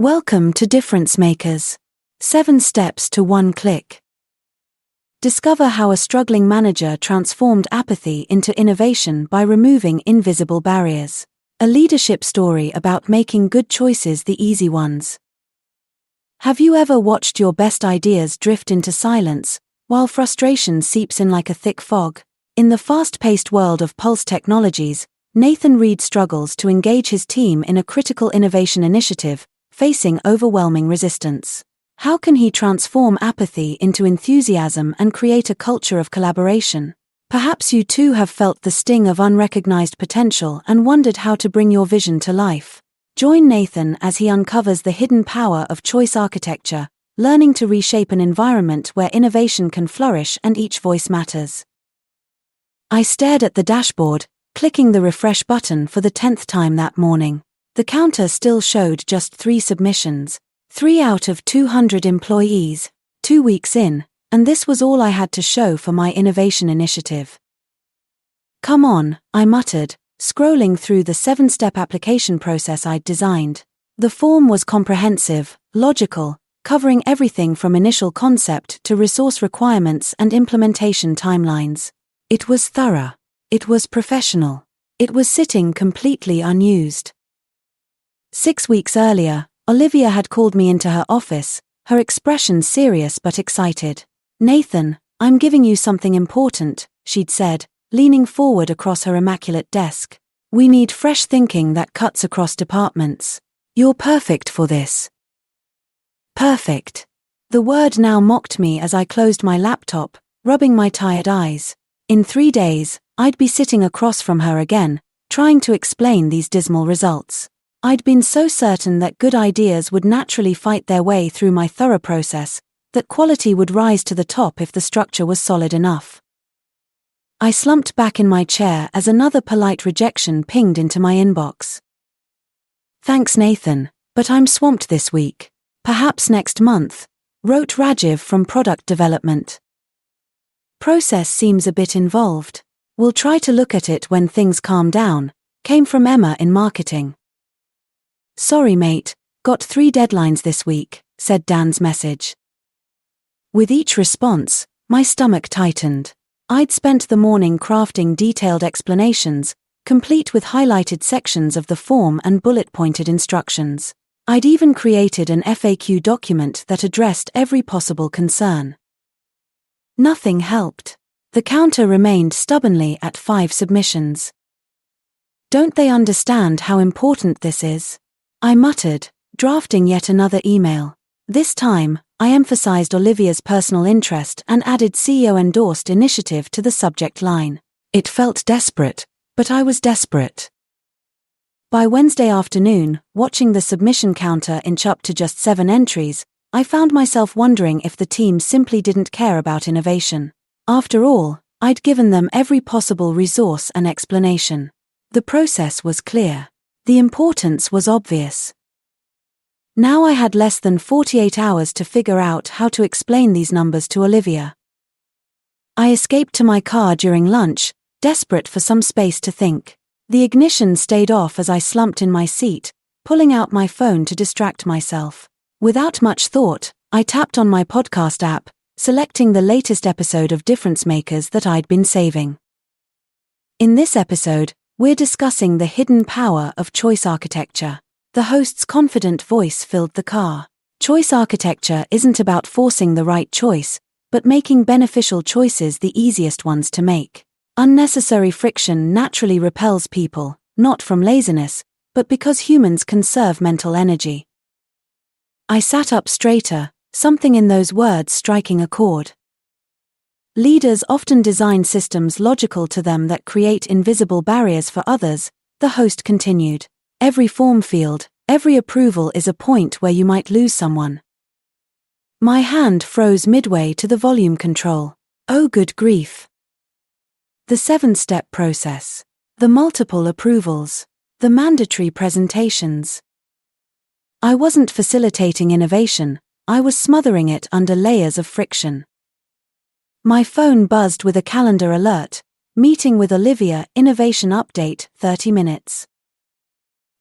Welcome to Difference Makers. 7 Steps to 1 Click. Discover how a struggling manager transformed apathy into innovation by removing invisible barriers. A leadership story about making good choices the easy ones. Have you ever watched your best ideas drift into silence, while frustration seeps in like a thick fog? In the fast-paced world of pulse technologies, Reid struggles to engage his team in a critical innovation initiative, facing overwhelming resistance. How can he transform apathy into enthusiasm and create a culture of collaboration? Perhaps you too have felt the sting of unrecognized potential and wondered how to bring your vision to life. Join Nathan as he uncovers the hidden power of choice architecture, learning to reshape an environment where innovation can flourish and each voice matters. I stared at the dashboard, clicking the refresh button for the 10th time that morning. The counter still showed just 3 submissions, 3 out of 200 employees, 2 weeks in, and this was all I had to show for my innovation initiative. Come on, I muttered, scrolling through the 7-step application process I'd designed. The form was comprehensive, logical, covering everything from initial concept to resource requirements and implementation timelines. It was thorough. It was professional. It was sitting completely unused. 6 weeks earlier, Olivia had called me into her office, her expression serious but excited. "Nathan, I'm giving you something important," she'd said, leaning forward across her immaculate desk. "We need fresh thinking that cuts across departments. You're perfect for this." Perfect. The word now mocked me as I closed my laptop, rubbing my tired eyes. In 3 days, I'd be sitting across from her again, trying to explain these dismal results. I'd been so certain that good ideas would naturally fight their way through my thorough process, that quality would rise to the top if the structure was solid enough. I slumped back in my chair as another polite rejection pinged into my inbox. "Thanks, Nathan, but I'm swamped this week. Perhaps next month," wrote Rajiv from Product Development. "Process seems a bit involved. We'll try to look at it when things calm down," came from Emma in marketing. "Sorry mate, got 3 deadlines this week," said Dan's message. With each response, my stomach tightened. I'd spent the morning crafting detailed explanations, complete with highlighted sections of the form and bullet-pointed instructions. I'd even created an FAQ document that addressed every possible concern. Nothing helped. The counter remained stubbornly at 5 submissions. "Don't they understand how important this is?" I muttered, drafting yet another email. This time, I emphasized Olivia's personal interest and added CEO-endorsed initiative to the subject line. It felt desperate, but I was desperate. By Wednesday afternoon, watching the submission counter inch up to just 7 entries, I found myself wondering if the team simply didn't care about innovation. After all, I'd given them every possible resource and explanation. The process was clear. The importance was obvious. Now I had less than 48 hours to figure out how to explain these numbers to Olivia. I escaped to my car during lunch, desperate for some space to think. The ignition stayed off as I slumped in my seat, pulling out my phone to distract myself. Without much thought, I tapped on my podcast app, selecting the latest episode of Difference Makers that I'd been saving. In this episode, we're discussing the hidden power of choice architecture. The host's confident voice filled the car. Choice architecture isn't about forcing the right choice, but making beneficial choices the easiest ones to make. Unnecessary friction naturally repels people, not from laziness, but because humans conserve mental energy. I sat up straighter, something in those words striking a chord. Leaders often design systems logical to them that create invisible barriers for others, the host continued. Every form field, every approval is a point where you might lose someone. My hand froze midway to the volume control. Oh good grief. The 7-step process. The multiple approvals. The mandatory presentations. I wasn't facilitating innovation, I was smothering it under layers of friction. My phone buzzed with a calendar alert. Meeting with Olivia, innovation update, 30 minutes.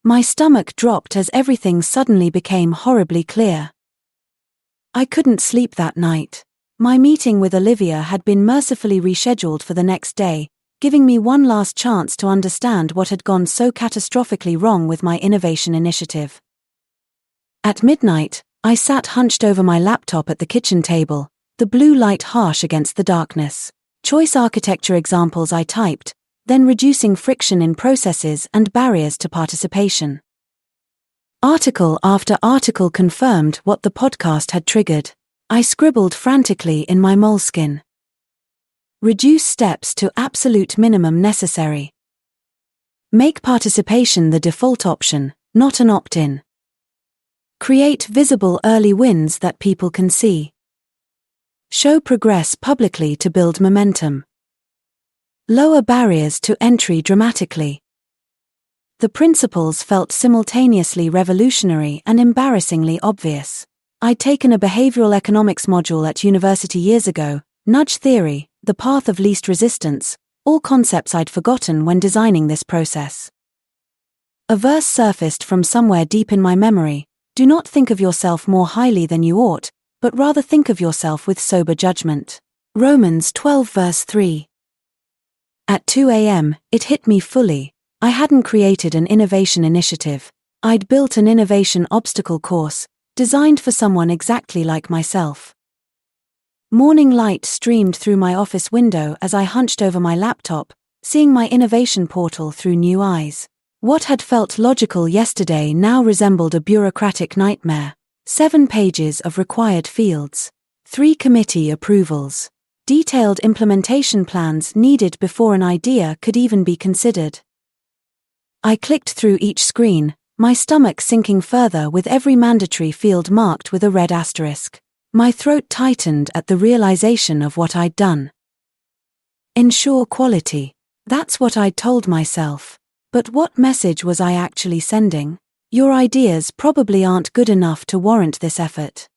My stomach dropped as everything suddenly became horribly clear. I couldn't sleep that night. My meeting with Olivia had been mercifully rescheduled for the next day, giving me one last chance to understand what had gone so catastrophically wrong with my innovation initiative. At midnight, I sat hunched over my laptop at the kitchen table, the blue light harsh against the darkness. Choice architecture examples I typed, then reducing friction in processes and barriers to participation. Article after article confirmed what the podcast had triggered. I scribbled frantically in my moleskin. Reduce steps to absolute minimum necessary. Make participation the default option, not an opt-in. Create visible early wins that people can see. Show progress publicly to build momentum. Lower barriers to entry dramatically. The principles felt simultaneously revolutionary and embarrassingly obvious. I'd taken a behavioral economics module at university years ago, nudge theory, the path of least resistance, all concepts I'd forgotten when designing this process. A verse surfaced from somewhere deep in my memory: do not think of yourself more highly than you ought, but rather think of yourself with sober judgment. Romans 12 verse 3. At 2 a.m., it hit me fully. I hadn't created an innovation initiative. I'd built an innovation obstacle course, designed for someone exactly like myself. Morning light streamed through my office window as I hunched over my laptop, seeing my innovation portal through new eyes. What had felt logical yesterday now resembled a bureaucratic nightmare. 7 pages of required fields. 3 committee approvals. Detailed implementation plans needed before an idea could even be considered. I clicked through each screen, my stomach sinking further with every mandatory field marked with a red asterisk. My throat tightened at the realization of what I'd done. Ensure quality. That's what I'd told myself. But what message was I actually sending? Your ideas probably aren't good enough to warrant this effort.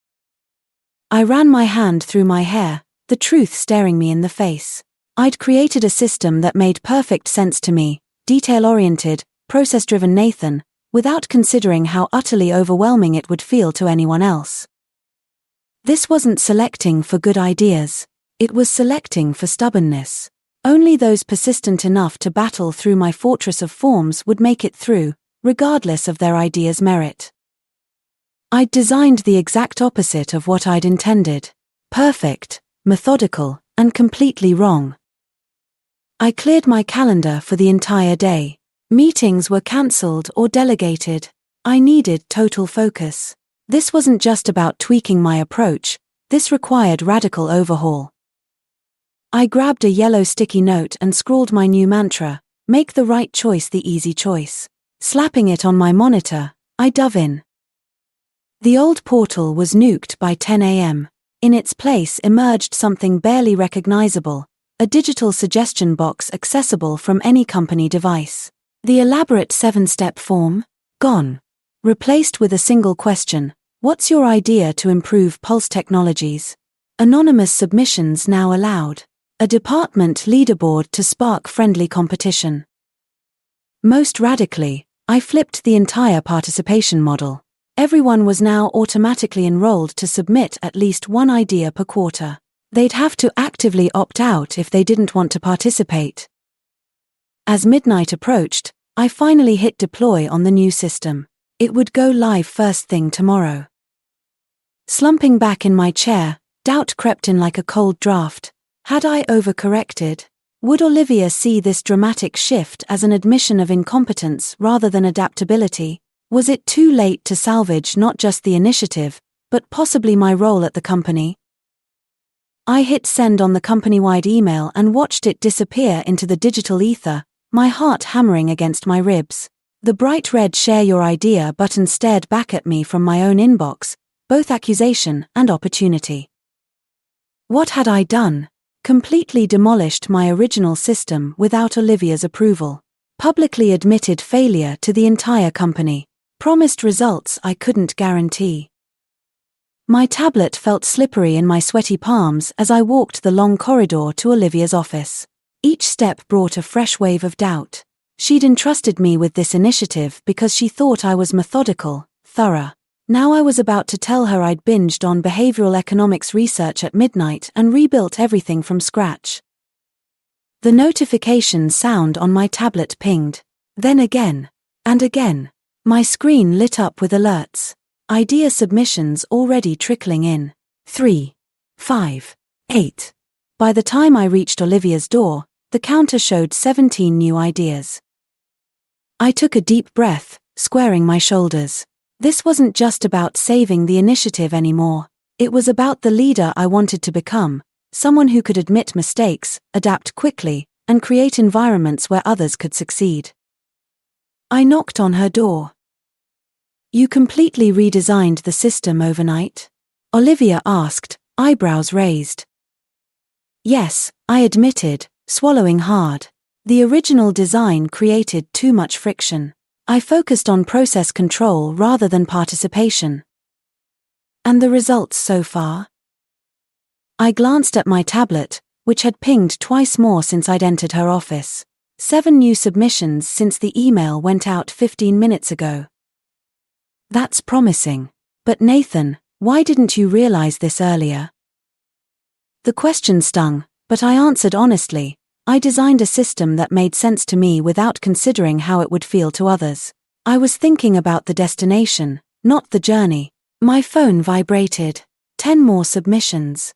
I ran my hand through my hair, the truth staring me in the face. I'd created a system that made perfect sense to me, detail-oriented, process-driven Nathan, without considering how utterly overwhelming it would feel to anyone else. This wasn't selecting for good ideas. It was selecting for stubbornness. Only those persistent enough to battle through my fortress of forms would make it through, regardless of their idea's merit. I'd designed the exact opposite of what I'd intended. Perfect, methodical, and completely wrong. I cleared my calendar for the entire day. Meetings were cancelled or delegated. I needed total focus. This wasn't just about tweaking my approach, this required radical overhaul. I grabbed a yellow sticky note and scrawled my new mantra: make the right choice the easy choice. Slapping it on my monitor, I dove in. The old portal was nuked by 10 a.m. In its place emerged something barely recognizable, a digital suggestion box accessible from any company device. The elaborate 7-step form? Gone. Replaced with a single question: what's your idea to improve Pulse Technologies? Anonymous submissions now allowed. A department leaderboard to spark friendly competition. Most radically, I flipped the entire participation model. Everyone was now automatically enrolled to submit at least one idea per quarter. They'd have to actively opt out if they didn't want to participate. As midnight approached, I finally hit deploy on the new system. It would go live first thing tomorrow. Slumping back in my chair, doubt crept in like a cold draft. Had I overcorrected? Would Olivia see this dramatic shift as an admission of incompetence rather than adaptability? Was it too late to salvage not just the initiative, but possibly my role at the company? I hit send on the company-wide email and watched it disappear into the digital ether, my heart hammering against my ribs. The bright red "Share Your Idea" button stared back at me from my own inbox, both accusation and opportunity. What had I done? Completely demolished my original system without Olivia's approval. Publicly admitted failure to the entire company. Promised results I couldn't guarantee. My tablet felt slippery in my sweaty palms as I walked the long corridor to Olivia's office. Each step brought a fresh wave of doubt. She'd entrusted me with this initiative because she thought I was methodical, thorough. Now I was about to tell her I'd binged on behavioral economics research at midnight and rebuilt everything from scratch. The notification sound on my tablet pinged. Then again. And again. My screen lit up with alerts. Idea submissions already trickling in. 3, 5, 8. By the time I reached Olivia's door, the counter showed 17 new ideas. I took a deep breath, squaring my shoulders. This wasn't just about saving the initiative anymore. It was about the leader I wanted to become, someone who could admit mistakes, adapt quickly, and create environments where others could succeed. I knocked on her door. "You completely redesigned the system overnight?" Olivia asked, eyebrows raised. "Yes," I admitted, swallowing hard. The original design created too much friction. I focused on process control rather than participation. "And the results so far?" I glanced at my tablet, which had pinged twice more since I'd entered her office. 7 new submissions since the email went out 15 minutes ago. "That's promising. But Nathan, why didn't you realize this earlier?" The question stung, but I answered honestly. I designed a system that made sense to me without considering how it would feel to others. I was thinking about the destination, not the journey. My phone vibrated. 10 more submissions.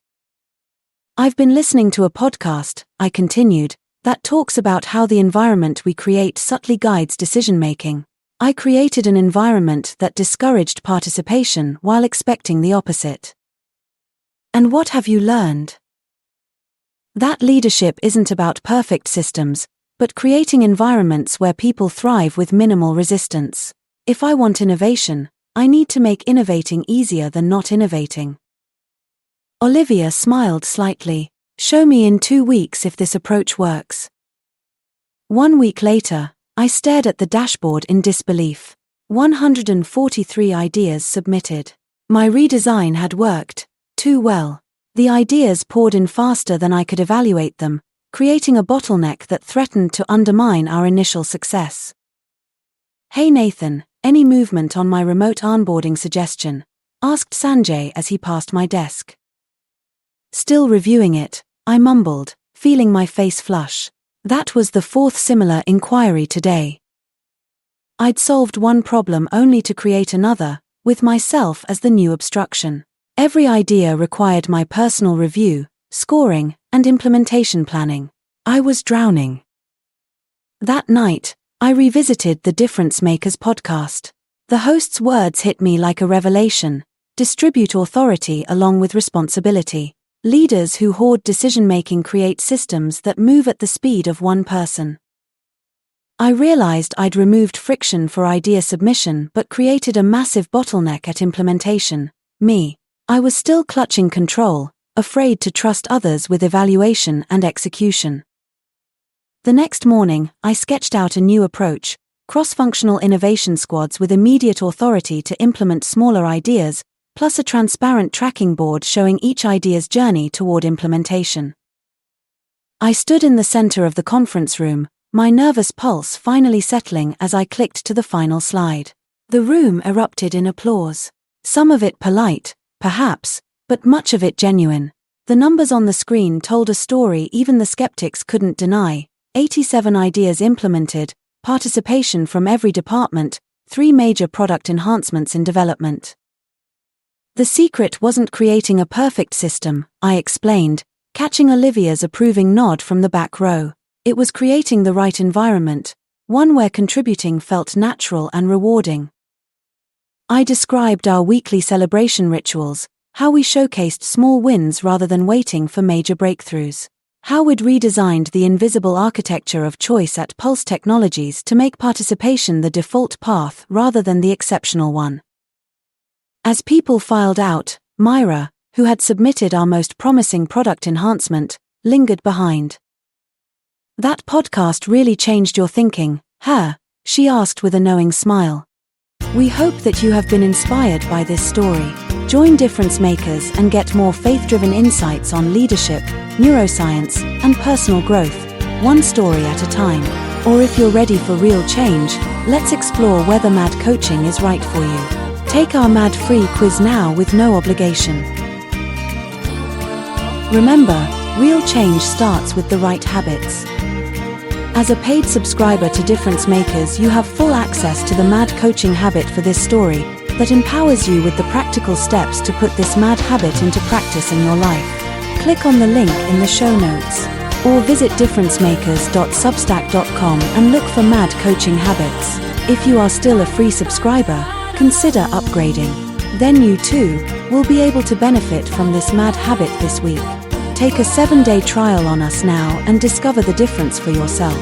"I've been listening to a podcast," I continued, "that talks about how the environment we create subtly guides decision-making. I created an environment that discouraged participation while expecting the opposite." "And what have you learned?" "That leadership isn't about perfect systems, but creating environments where people thrive with minimal resistance. If I want innovation, I need to make innovating easier than not innovating." Olivia smiled slightly. "Show me in 2 weeks if this approach works." 1 week later, I stared at the dashboard in disbelief. 143 ideas submitted. My redesign had worked too well. The ideas poured in faster than I could evaluate them, creating a bottleneck that threatened to undermine our initial success. "Hey Nathan, any movement on my remote onboarding suggestion?" asked Sanjay as he passed my desk. Still reviewing it, I mumbled, feeling my face flush. That was the 4th similar inquiry today. I'd solved one problem only to create another, with myself as the new obstruction. Every idea required my personal review, scoring, and implementation planning. I was drowning. That night, I revisited the Difference Makers podcast. The host's words hit me like a revelation: distribute authority along with responsibility. Leaders who hoard decision-making create systems that move at the speed of one person. I realized I'd removed friction for idea submission but created a massive bottleneck at implementation: me. I was still clutching control, afraid to trust others with evaluation and execution. The next morning, I sketched out a new approach: cross-functional innovation squads with immediate authority to implement smaller ideas, plus a transparent tracking board showing each idea's journey toward implementation. I stood in the center of the conference room, my nervous pulse finally settling as I clicked to the final slide. The room erupted in applause. Some of it polite, perhaps, but much of it genuine. The numbers on the screen told a story even the skeptics couldn't deny: 87 ideas implemented, participation from every department, 3 major product enhancements in development. The secret wasn't creating a perfect system, I explained, catching Olivia's approving nod from the back row. It was creating the right environment, one where contributing felt natural and rewarding. I described our weekly celebration rituals, how we showcased small wins rather than waiting for major breakthroughs, how we'd redesigned the invisible architecture of choice at Pulse Technologies to make participation the default path rather than the exceptional one. As people filed out, Myra, who had submitted our most promising product enhancement, lingered behind. "That podcast really changed your thinking, huh?" she asked with a knowing smile. "We hope that you have been inspired by this story. Join Difference Makers and get more faith-driven insights on leadership, neuroscience, and personal growth, one story at a time." Or if you're ready for real change, let's explore whether MAD coaching is right for you. Take our MAD free quiz now with no obligation. Remember, real change starts with the right habits. As a paid subscriber to Difference Makers, you have full access to the MAD coaching habit for this story that empowers you with the practical steps to put this MAD habit into practice in your life. Click on the link in the show notes, or visit differencemakers.substack.com and look for MAD coaching habits. If you are still a free subscriber, consider upgrading. Then you too will be able to benefit from this MAD habit this week. Take a 7-day trial on us now and discover the difference for yourself.